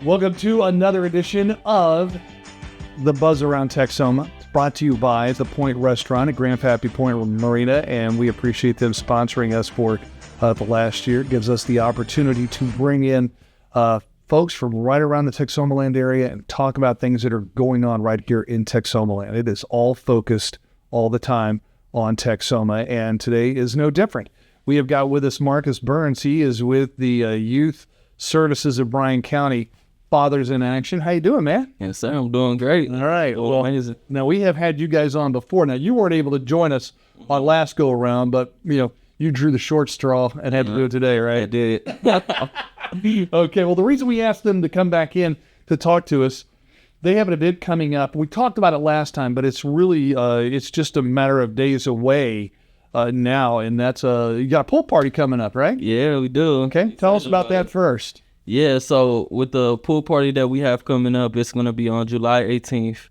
Welcome to another edition of the Buzz Around Texoma. It's brought to you by the Point Restaurant at Grand Pappy Point Marina, and we appreciate them sponsoring us for the last year. It gives us the opportunity to bring in folks from right around the Texoma land area and talk about things that are going on right here in Texoma land. It is all focused all the time on Texoma, and today is no different. We have got with us Marcus Burns. He is with the Youth Services of Bryan County, Fathers in Action. How you doing, man? Yes, sir. I'm doing great. All right. Well, amazing. Now, we have had you guys on before. Now, you weren't able to join us on last go-around, but, you drew the short straw and had to do it today, right? I did. Okay. Well, the reason we asked them to come back in to talk to us, they have an event coming up. We talked about it last time, but it's really, it's just a matter of days away now, and that's you got a pool party coming up, right? Yeah, we do. Okay. Tell us about that first. Yeah, so with the pool party that we have coming up, it's going to be on July 18th.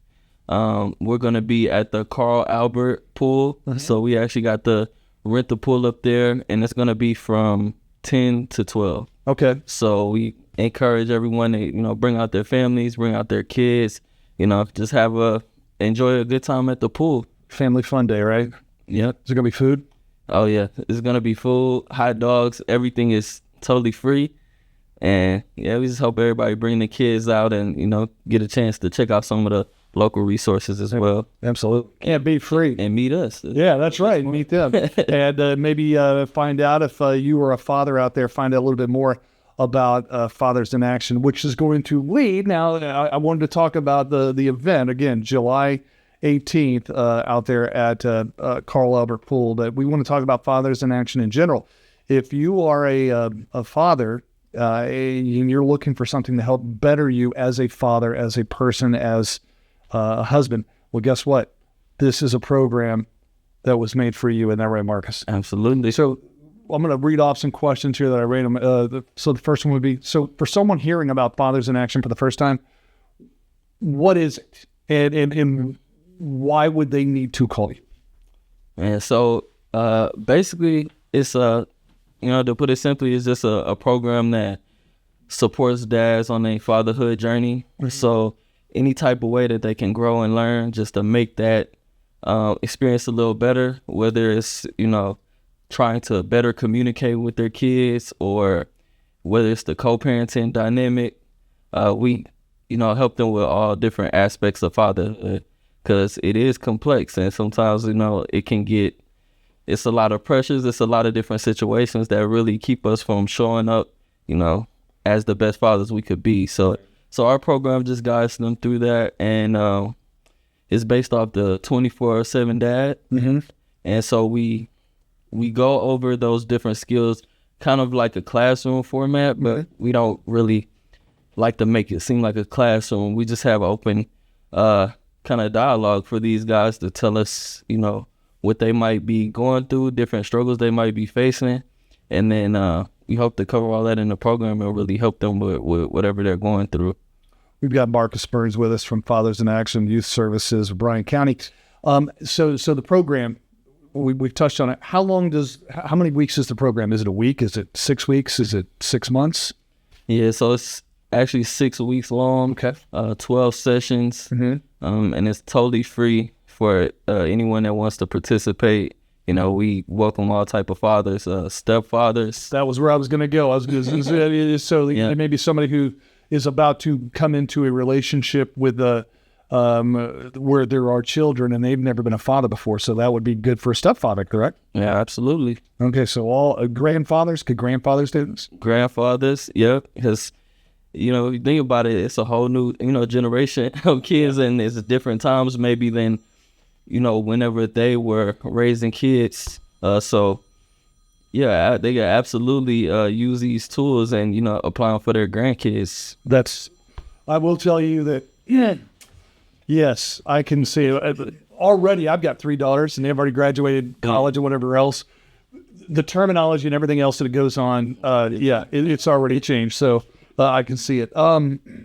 We're going to be at the Carl Albert pool. Mm-hmm. So we actually got to rent the pool up there, and it's going to be from 10 to 12. Okay. So we encourage everyone to, bring out their families, bring out their kids, just enjoy a good time at the pool. Family fun day, right? Yep. Is there going to be food? Oh, yeah. It's going to be food, hot dogs. Everything is totally free. And, yeah, we just hope everybody bring the kids out and, get a chance to check out some of the local resources as well. Absolutely. Can't be free. And meet us. Yeah, that's right. Meet them. And maybe find out if you are a father out there, find out a little bit more about Fathers in Action, which is going to lead. Now, I wanted to talk about the event, again, July 18th out there at Carl Albert Pool. But we want to talk about Fathers in Action in general. If you are a father, and you're looking for something to help better you as a father, as a person, as a husband, well, guess what? This is a program that was made for you. Isn't that right, Marcus? Absolutely. So I'm going to read off some questions here that I read them. So the first one would be, so for someone hearing about Fathers in Action for the first time, what is it? And why would they need to call you? And so basically it's to put it simply, it's just a program that supports dads on a fatherhood journey. Mm-hmm. So any type of way that they can grow and learn just to make that experience a little better, whether it's, trying to better communicate with their kids or whether it's the co-parenting dynamic, we, help them with all different aspects of fatherhood because it is complex and sometimes, it can get, it's a lot of pressures. It's a lot of different situations that really keep us from showing up, as the best fathers we could be. So our program just guides them through that, and it's based off the 24/7 dad. Mm-hmm. And so we go over those different skills, kind of like a classroom format, but we don't really like to make it seem like a classroom. We just have open kind of dialogue for these guys to tell us, what they might be going through, different struggles they might be facing. And then we hope to cover all that in the program and really help them with whatever they're going through. We've got Marcus Burns with us from Fathers in Action Youth Services of Bryan County. So the program, we've touched on it. How many weeks is the program? Is it a week? Is it 6 weeks? Is it 6 months? Yeah, so it's actually 6 weeks long. Okay. 12 sessions. Mm-hmm. And it's totally free for anyone that wants to participate. We welcome all type of fathers, stepfathers. That was where I was going to go. Maybe somebody who is about to come into a relationship with where there are children and they've never been a father before. So that would be good for a stepfather, correct? Yeah, absolutely. Okay, so all grandfathers, could grandfathers do this? Grandfathers, yeah, because you think about it, it's a whole new generation of kids, and it's different times maybe than whenever they were raising kids. So yeah, they can absolutely use these tools and apply them for their grandkids. I will tell you that. Yeah. Yes, I can see it. Already I've got three daughters and they've already graduated college and whatever else. The terminology and everything else that goes on, it's already changed. So I can see it.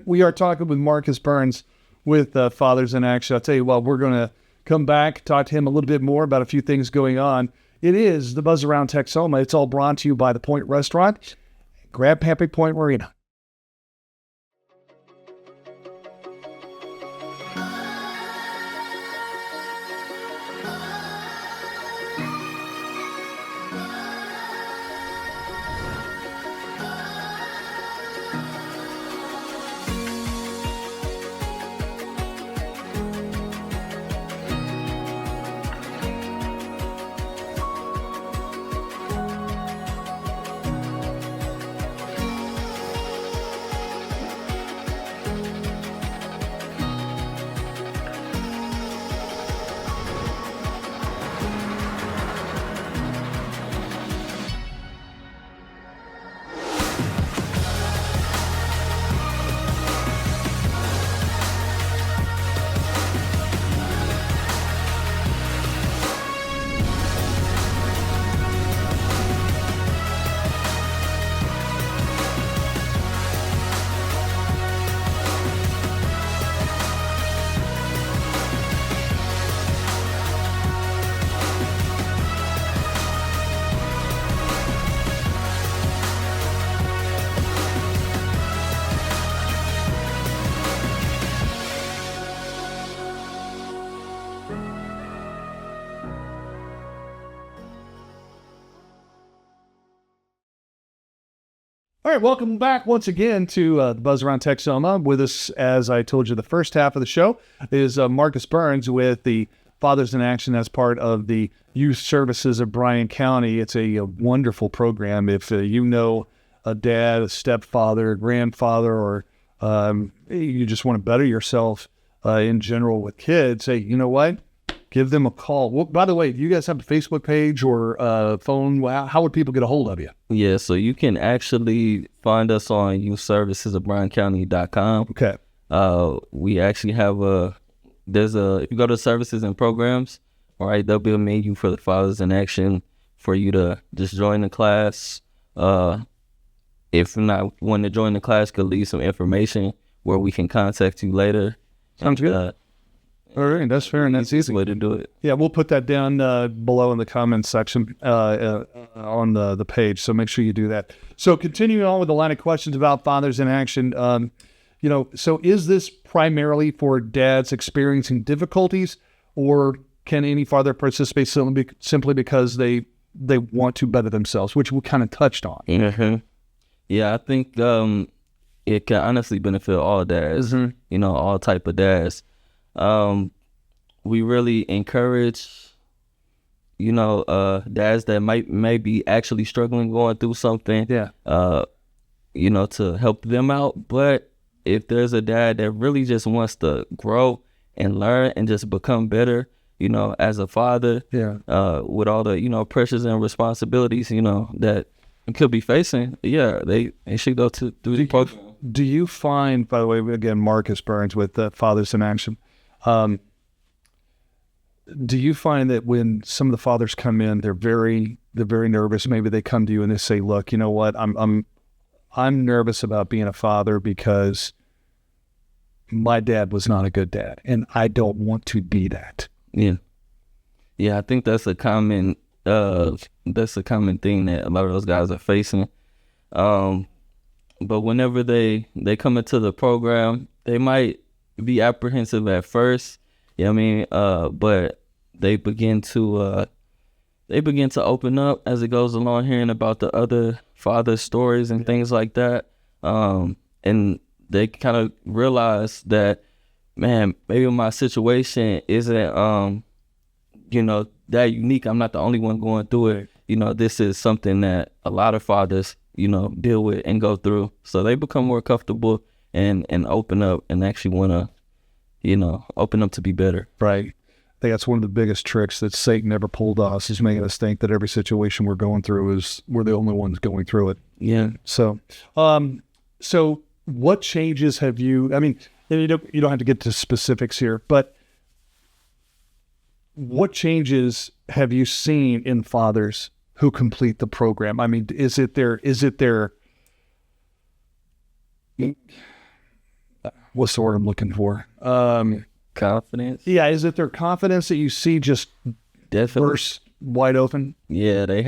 We are talking with Marcus Burns with Fathers in Action. I'll tell you what, we're going to come back, talk to him a little bit more about a few things going on. It is the Buzz Around Texoma. It's all brought to you by the Point Restaurant, Grand Pappy Point Marina. All right, welcome back once again to the Buzz Around Texoma. With us, as I told you, the first half of the show is Marcus Burns with the Fathers in Action as part of the Youth Services of Bryan County. It's a wonderful program. If you know a dad, a stepfather, a grandfather, or you just want to better yourself in general with kids, hey, you know what? Give them a call. Well, by the way, do you guys have a Facebook page or phone? How would people get a hold of you? Yeah, so you can actually find us on youthservicesofbryancounty.com. Okay. We actually have if you go to services and programs, all right, there'll be a menu for the Fathers in Action for you to just join the class. If not want to join the class, could leave some information where we can contact you later. Sounds good. All right, that's fair and that's easy. Way to do it. Yeah, we'll put that down below in the comments section on the page, so make sure you do that. So continuing on with the line of questions about Fathers in Action, so is this primarily for dads experiencing difficulties, or can any father participate simply because they want to better themselves, which we kind of touched on? Mm-hmm. Yeah, I think it can honestly benefit all dads, all type of dads. We really encourage, dads that may be actually struggling, going through something, to help them out. But if there's a dad that really just wants to grow and learn and just become better, as a father, with all the, pressures and responsibilities, that could be facing, they should go through the program. Do you find, by the way, again, Marcus Burns with Fathers in Action, do you find that when some of the fathers come in, they're very nervous? Maybe they come to you and they say, "Look, you know what? I'm nervous about being a father because my dad was not a good dad, and I don't want to be that." Yeah, I think that's a common thing that a lot of those guys are facing. But whenever they come into the program, they might be apprehensive at first, but they begin to open up as it goes along, hearing about the other father stories and things like that, and they kind of realize that, man, maybe my situation isn't that unique. I'm not the only one going through it. This is something that a lot of fathers deal with and go through, so they become more comfortable and open up and actually want to open up to be better. Right. I think that's one of the biggest tricks that Satan ever pulled us, is making us think that every situation we're going through is we're the only ones going through it. Yeah. So, so what changes have you, you don't have to get to specifics here, but what changes have you seen in fathers who complete the program? Is it their what's the word I'm looking for? Confidence. Yeah, is it their confidence that you see just definitely burst wide open? Yeah, they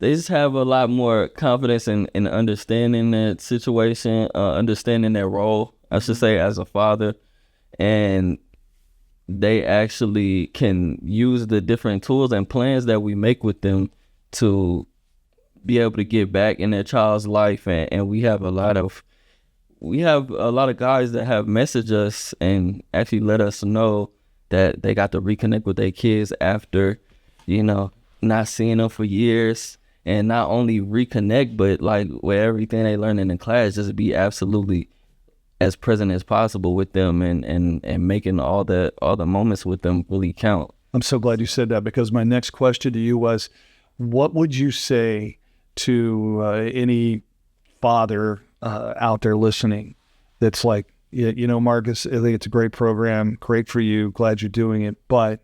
just have a lot more confidence in understanding that situation, understanding their role, I should say, as a father, and they actually can use the different tools and plans that we make with them to be able to get back in their child's life. And we have a lot of guys that have messaged us and actually let us know that they got to reconnect with their kids after, not seeing them for years, and not only reconnect, but like with everything they learned in the class, just be absolutely as present as possible with them and making all the moments with them really count. I'm so glad you said that, because my next question to you was, what would you say to any father out there listening that's like, Marcus, I think it's a great program, great for you, glad you're doing it, but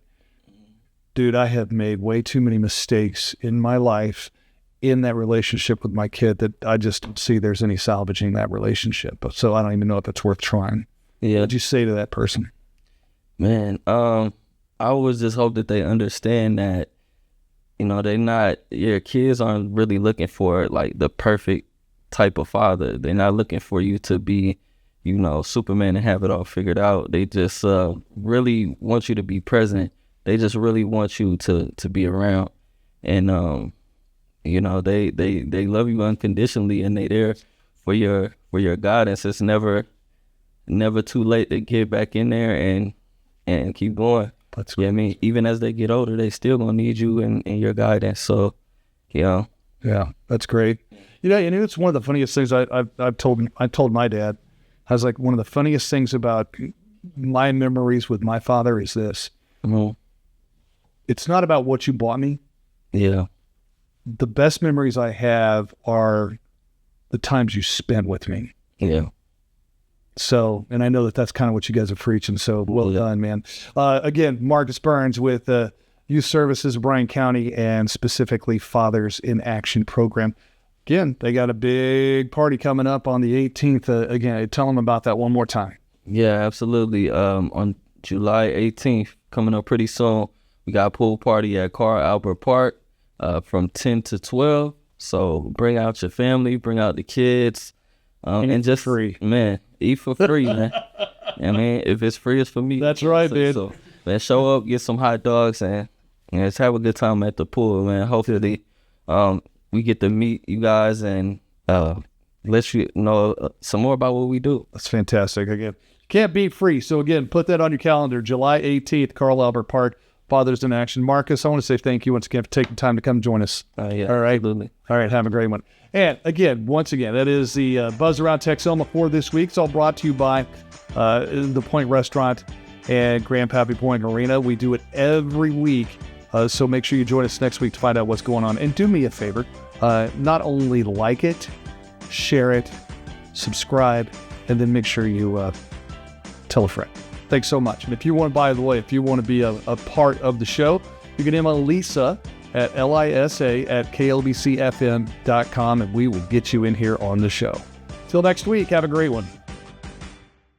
dude, I have made way too many mistakes in my life in that relationship with my kid that I just don't see there's any salvaging that relationship. So I don't even know if it's worth trying. Yeah. What'd you say to that person? Man, I would just hope that they understand that, your kids aren't really looking for like the perfect type of father. They're not looking for you to be, Superman and have it all figured out. They just really want you to be present. They just really want you to be around. And you know, they love you unconditionally, and they there for your guidance. It's never too late to get back in there and keep going. That's I mean, even as they get older, they still gonna need you and your guidance. So, yeah, that's great. You know, and it's one of the funniest things I've told my dad. I was like, one of the funniest things about my memories with my father is this. Mm-hmm. It's not about what you bought me. Yeah. The best memories I have are the times you spent with me. Yeah. So, and I know that that's kind of what you guys are preaching. So well done, man. Again, Marcus Burns with Youth Services of Bryan County, and specifically Fathers in Action program. Again, they got a big party coming up on the 18th. Again, tell them about that one more time. Yeah, absolutely. On July 18th, coming up pretty soon, we got a pool party at Carl Albert Park from 10 to 12. So bring out your family, bring out the kids. And just free. Man, eat for free, man. I mean, if it's free, it's for me. That's right, dude. So, man, show up, get some hot dogs, and let's have a good time at the pool, man. Hopefully, we get to meet you guys and let you know some more about what we do. That's fantastic. Again, can't beat free. So again, put that on your calendar. July 18th, Carl Albert Park, Fathers in Action. Marcus, I want to say thank you once again for taking time to come join us. Yeah, all right. Absolutely. All right, have a great one. And again, once again, that is the Buzz Around Texoma for this week. It's all brought to you by the Point Restaurant and Grandpappy Point Arena. We do it every week, so make sure you join us next week to find out what's going on. And do me a favor, not only like it, share it, subscribe, and then make sure you tell a friend. Thanks so much. And if you want, by the way, if you want to be a part of the show, you can email Lisa at lisa@klbcfm.com, and we will get you in here on the show. Till next week, have a great one.